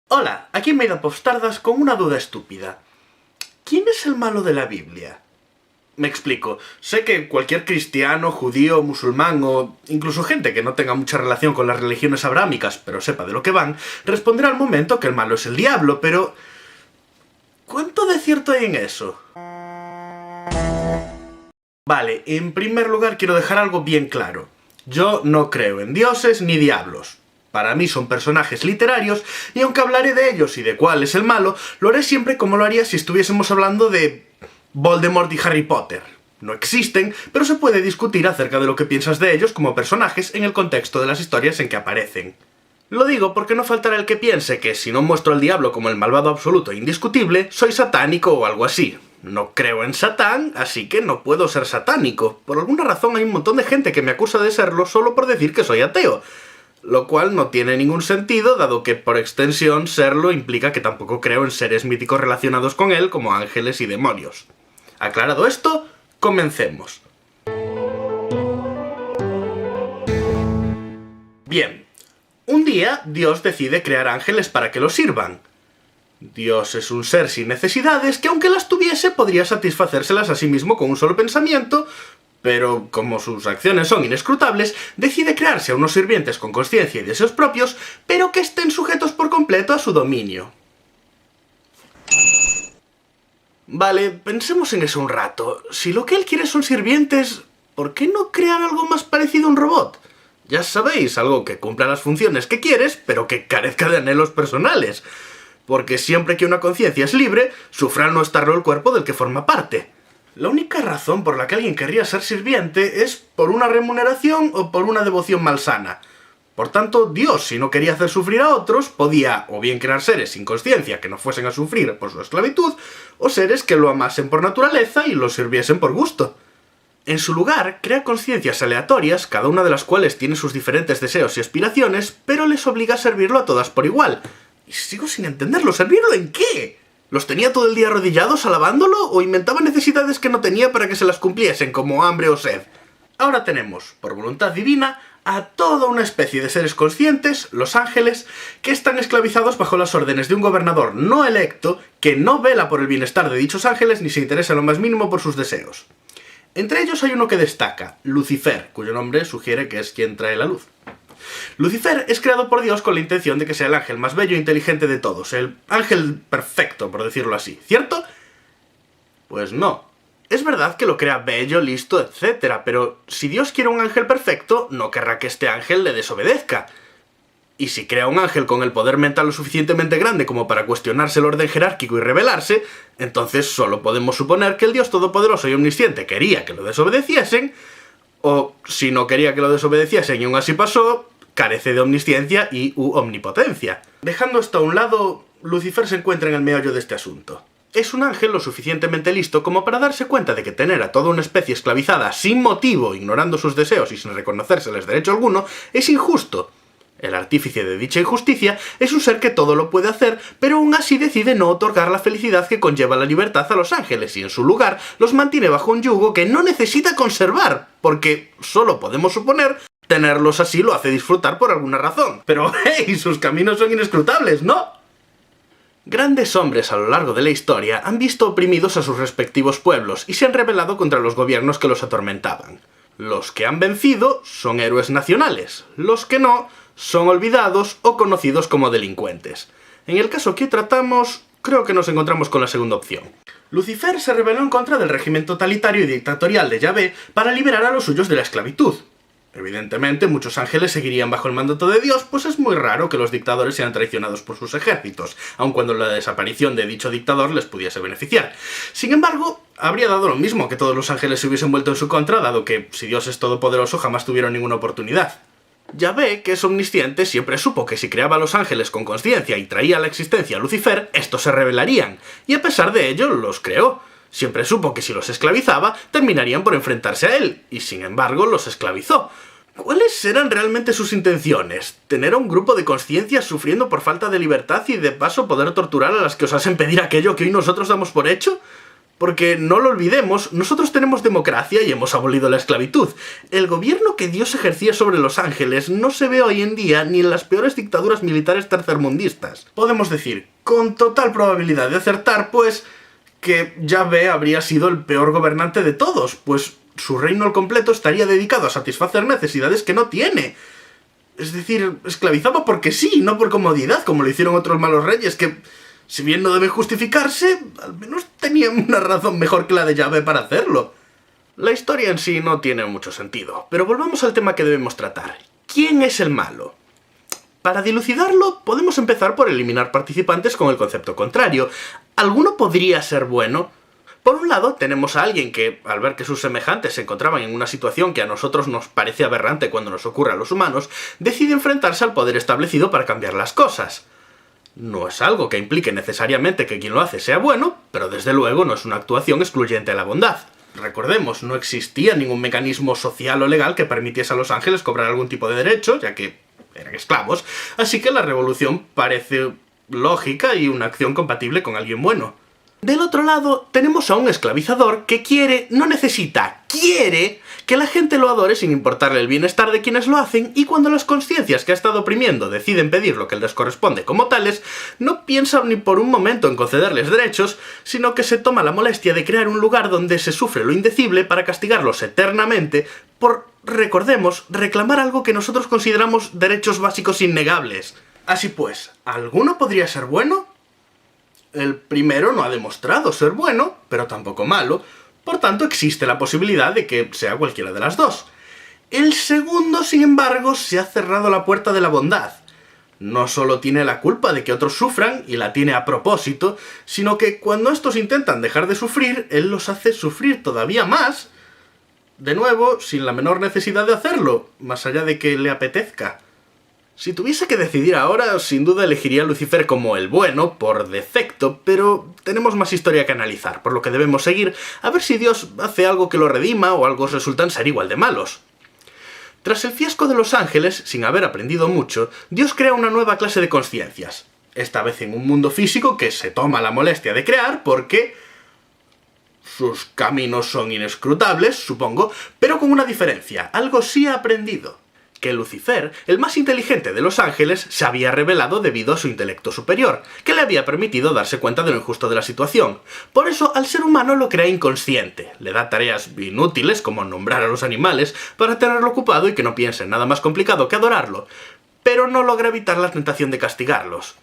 Hola, aquí Made Up of Stardust con una duda estúpida. ¿Quién es el malo de la Biblia? Me explico. Sé que cualquier cristiano, judío, musulmán o incluso gente que no tenga mucha relación con las religiones abrámicas, pero sepa de lo que van, responderá al momento que el malo es el diablo, pero... ¿cuánto de cierto hay en eso? Vale, en primer lugar quiero dejar algo bien claro. Yo no creo en dioses ni diablos. Para mí son personajes literarios, y aunque hablaré de ellos y de cuál es el malo, lo haré siempre como lo haría si estuviésemos hablando de Voldemort y Harry Potter. No existen, pero se puede discutir acerca de lo que piensas de ellos como personajes en el contexto de las historias en que aparecen. Lo digo porque no faltará el que piense que si no muestro al diablo como el malvado absoluto e indiscutible, soy satánico o algo así. No creo en Satán, así que no puedo ser satánico. Por alguna razón hay un montón de gente que me acusa de serlo solo por decir que soy ateo. Lo cual no tiene ningún sentido, dado que por extensión serlo implica que tampoco creo en seres míticos relacionados con él como ángeles y demonios. Aclarado esto, comencemos. Bien, un día Dios decide crear ángeles para que los sirvan. Dios es un ser sin necesidades que aunque las tuviese podría satisfacérselas a sí mismo con un solo pensamiento, pero como sus acciones son inescrutables, decide crearse a unos sirvientes con consciencia y deseos propios, pero que estén sujetos por completo a su dominio. Vale, pensemos en eso un rato. Si lo que él quiere son sirvientes, ¿por qué no crear algo más parecido a un robot? Ya sabéis, algo que cumpla las funciones que quieres, pero que carezca de anhelos personales. Porque siempre que una conciencia es libre, sufre al no estarlo el cuerpo del que forma parte. La única razón por la que alguien querría ser sirviente es por una remuneración o por una devoción malsana. Por tanto, Dios, si no quería hacer sufrir a otros, podía o bien crear seres sin consciencia que no fuesen a sufrir por su esclavitud, o seres que lo amasen por naturaleza y lo sirviesen por gusto. En su lugar, crea conciencias aleatorias, cada una de las cuales tiene sus diferentes deseos y aspiraciones, pero les obliga a servirlo a todas por igual. Y sigo sin entenderlo, ¿servirlo en qué? ¿Los tenía todo el día arrodillados alabándolo o inventaba necesidades que no tenía para que se las cumpliesen, como hambre o sed? Ahora tenemos, por voluntad divina, a toda una especie de seres conscientes, los ángeles, que están esclavizados bajo las órdenes de un gobernador no electo que no vela por el bienestar de dichos ángeles ni se interesa en lo más mínimo por sus deseos. Entre ellos hay uno que destaca, Lucifer, cuyo nombre sugiere que es quien trae la luz. Lucifer es creado por Dios con la intención de que sea el ángel más bello e inteligente de todos, el ángel perfecto, por decirlo así, ¿cierto? Pues no. Es verdad que lo crea bello, listo, etc., pero si Dios quiere un ángel perfecto, no querrá que este ángel le desobedezca. Y si crea un ángel con el poder mental lo suficientemente grande como para cuestionarse el orden jerárquico y rebelarse, entonces solo podemos suponer que el Dios todopoderoso y omnisciente quería que lo desobedeciesen, o si no quería que lo desobedeciesen y aún así pasó, carece de omnisciencia y omnipotencia. Dejando esto a un lado, Lucifer se encuentra en el meollo de este asunto. Es un ángel lo suficientemente listo como para darse cuenta de que tener a toda una especie esclavizada sin motivo, ignorando sus deseos y sin reconocérseles derecho alguno, es injusto. El artífice de dicha injusticia es un ser que todo lo puede hacer, pero aún así decide no otorgar la felicidad que conlleva la libertad a los ángeles y en su lugar los mantiene bajo un yugo que no necesita conservar, porque solo podemos suponer tenerlos así lo hace disfrutar por alguna razón. Pero ¡hey! Sus caminos son inescrutables, ¿no? Grandes hombres a lo largo de la historia han visto oprimidos a sus respectivos pueblos y se han rebelado contra los gobiernos que los atormentaban. Los que han vencido son héroes nacionales, los que no son olvidados o conocidos como delincuentes. En el caso que tratamos, creo que nos encontramos con la segunda opción. Lucifer se rebeló en contra del régimen totalitario y dictatorial de Yahvé para liberar a los suyos de la esclavitud. Evidentemente, muchos ángeles seguirían bajo el mandato de Dios, pues es muy raro que los dictadores sean traicionados por sus ejércitos, aun cuando la desaparición de dicho dictador les pudiese beneficiar. Sin embargo, habría dado lo mismo que todos los ángeles se hubiesen vuelto en su contra, dado que, si Dios es todopoderoso, jamás tuvieron ninguna oportunidad. Yahvé, que es omnisciente, siempre supo que si creaba a los ángeles con consciencia y traía a la existencia a Lucifer, estos se rebelarían, y a pesar de ello, los creó. Siempre supo que si los esclavizaba, terminarían por enfrentarse a él, y sin embargo los esclavizó. ¿Cuáles eran realmente sus intenciones? ¿Tener a un grupo de conciencias sufriendo por falta de libertad y de paso poder torturar a las que osasen pedir aquello que hoy nosotros damos por hecho? Porque, no lo olvidemos, nosotros tenemos democracia y hemos abolido la esclavitud. El gobierno que Dios ejercía sobre los ángeles no se ve hoy en día ni en las peores dictaduras militares tercermundistas. Podemos decir, con total probabilidad de acertar, pues, que Yahvé habría sido el peor gobernante de todos, pues su reino al completo estaría dedicado a satisfacer necesidades que no tiene. Es decir, esclavizaba porque sí, no por comodidad, como lo hicieron otros malos reyes que, si bien no debe justificarse, al menos tenían una razón mejor que la de Yahvé para hacerlo. La historia en sí no tiene mucho sentido, pero volvamos al tema que debemos tratar. ¿Quién es el malo? Para dilucidarlo, podemos empezar por eliminar participantes con el concepto contrario. ¿Alguno podría ser bueno? Por un lado, tenemos a alguien que, al ver que sus semejantes se encontraban en una situación que a nosotros nos parece aberrante cuando nos ocurre a los humanos, decide enfrentarse al poder establecido para cambiar las cosas. No es algo que implique necesariamente que quien lo hace sea bueno, pero desde luego no es una actuación excluyente de la bondad. Recordemos, no existía ningún mecanismo social o legal que permitiese a los ángeles cobrar algún tipo de derecho, ya que eran esclavos, así que la revolución parece lógica y una acción compatible con alguien bueno. Del otro lado, tenemos a un esclavizador que quiere, no necesita, quiere que la gente lo adore sin importarle el bienestar de quienes lo hacen, y cuando las conciencias que ha estado oprimiendo deciden pedir lo que les corresponde como tales, no piensa ni por un momento en concederles derechos, sino que se toma la molestia de crear un lugar donde se sufre lo indecible para castigarlos eternamente por, recordemos, reclamar algo que nosotros consideramos derechos básicos innegables. Así pues, ¿alguno podría ser bueno? El primero no ha demostrado ser bueno, pero tampoco malo, por tanto existe la posibilidad de que sea cualquiera de las dos. El segundo, sin embargo, se ha cerrado la puerta de la bondad. No solo tiene la culpa de que otros sufran, y la tiene a propósito, sino que cuando estos intentan dejar de sufrir, él los hace sufrir todavía más, de nuevo, sin la menor necesidad de hacerlo, más allá de que le apetezca. Si tuviese que decidir ahora, sin duda elegiría a Lucifer como el bueno, por defecto, pero tenemos más historia que analizar, por lo que debemos seguir a ver si Dios hace algo que lo redima o algo resultan ser igual de malos. Tras el fiasco de los ángeles, sin haber aprendido mucho, Dios crea una nueva clase de conciencias, esta vez en un mundo físico que se toma la molestia de crear porque sus caminos son inescrutables, supongo, pero con una diferencia, algo sí ha aprendido. Que Lucifer, el más inteligente de los ángeles, se había revelado debido a su intelecto superior, que le había permitido darse cuenta de lo injusto de la situación. Por eso, al ser humano lo crea inconsciente, le da tareas inútiles como nombrar a los animales para tenerlo ocupado y que no piense en nada más complicado que adorarlo, pero no logra evitar la tentación de castigarlos.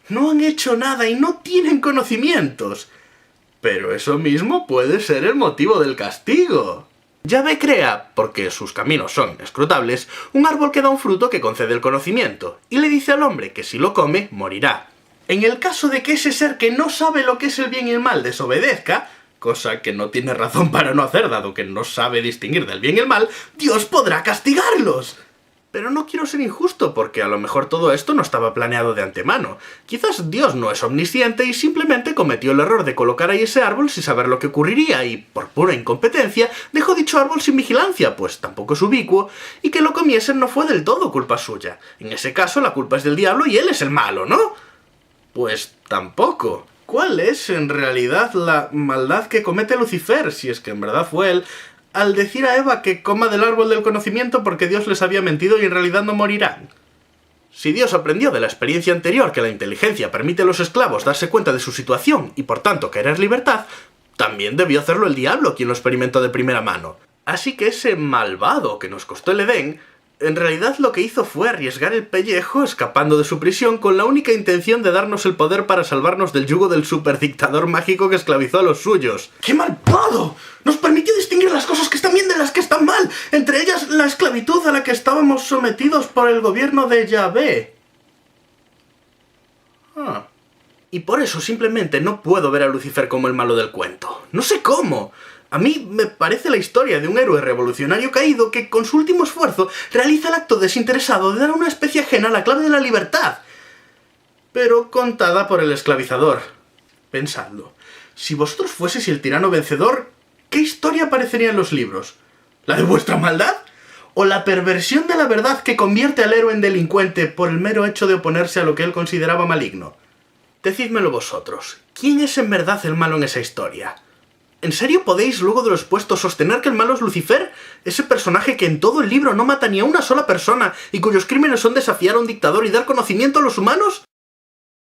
No han hecho nada y no tienen conocimientos. Pero eso mismo puede ser el motivo del castigo. Yahvé crea, porque sus caminos son escrutables, un árbol que da un fruto que concede el conocimiento, y le dice al hombre que si lo come, morirá. En el caso de que ese ser que no sabe lo que es el bien y el mal desobedezca, cosa que no tiene razón para no hacer dado que no sabe distinguir del bien y el mal, Dios podrá castigarlos. Pero no quiero ser injusto, porque a lo mejor todo esto no estaba planeado de antemano. Quizás Dios no es omnisciente y simplemente cometió el error de colocar ahí ese árbol sin saber lo que ocurriría y, por pura incompetencia, dejó dicho árbol sin vigilancia, pues tampoco es ubicuo, y que lo comiesen no fue del todo culpa suya. En ese caso la culpa es del diablo y él es el malo, ¿no? Pues tampoco. ¿Cuál es, en realidad, la maldad que comete Lucifer, si es que en verdad fue él, al decir a Eva que coma del árbol del conocimiento porque Dios les había mentido y en realidad no morirán? Si Dios aprendió de la experiencia anterior que la inteligencia permite a los esclavos darse cuenta de su situación y por tanto querer libertad, también debió hacerlo el diablo, quien lo experimentó de primera mano. Así que ese malvado que nos costó el Edén, en realidad lo que hizo fue arriesgar el pellejo escapando de su prisión con la única intención de darnos el poder para salvarnos del yugo del superdictador mágico que esclavizó a los suyos. ¡Qué malvado! Nos permitió distinguir las cosas que están bien de las que están mal, entre ellas la esclavitud a la que estábamos sometidos por el gobierno de Yahvé. Y por eso simplemente no puedo ver a Lucifer como el malo del cuento. No sé cómo. A mí me parece la historia de un héroe revolucionario caído que, con su último esfuerzo, realiza el acto desinteresado de dar a una especie ajena la clave de la libertad. Pero contada por el esclavizador. Pensadlo. Si vosotros fueseis el tirano vencedor, ¿qué historia aparecería en los libros? ¿La de vuestra maldad? ¿O la perversión de la verdad que convierte al héroe en delincuente por el mero hecho de oponerse a lo que él consideraba maligno? Decídmelo vosotros. ¿Quién es en verdad el malo en esa historia? ¿En serio podéis, luego de lo expuesto, sostener que el malo es Lucifer? Ese personaje que en todo el libro no mata ni a una sola persona y cuyos crímenes son desafiar a un dictador y dar conocimiento a los humanos.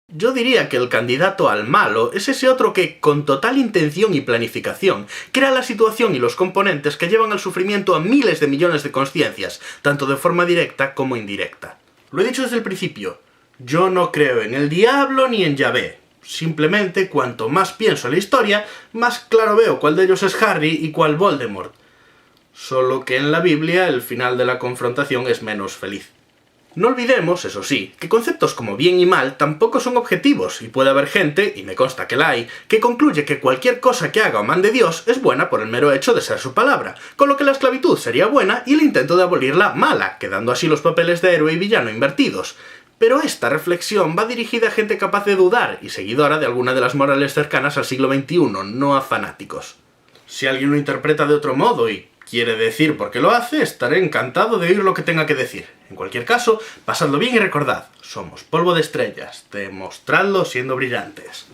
Yo diría que el candidato al malo es ese otro que, con total intención y planificación, crea la situación y los componentes que llevan al sufrimiento a miles de millones de conciencias, tanto de forma directa como indirecta. Lo he dicho desde el principio, yo no creo en el diablo ni en Yahvé. Simplemente, cuanto más pienso en la historia, más claro veo cuál de ellos es Harry y cuál Voldemort. Solo que en la Biblia el final de la confrontación es menos feliz. No olvidemos, eso sí, que conceptos como bien y mal tampoco son objetivos, y puede haber gente, y me consta que la hay, que concluye que cualquier cosa que haga o mande Dios es buena por el mero hecho de ser su palabra, con lo que la esclavitud sería buena y el intento de abolirla mala, quedando así los papeles de héroe y villano invertidos. Pero esta reflexión va dirigida a gente capaz de dudar y seguidora de alguna de las morales cercanas al siglo XXI, no a fanáticos. Si alguien lo interpreta de otro modo y quiere decir por qué lo hace, estaré encantado de oír lo que tenga que decir. En cualquier caso, pasadlo bien y recordad, somos polvo de estrellas, demostradlo siendo brillantes.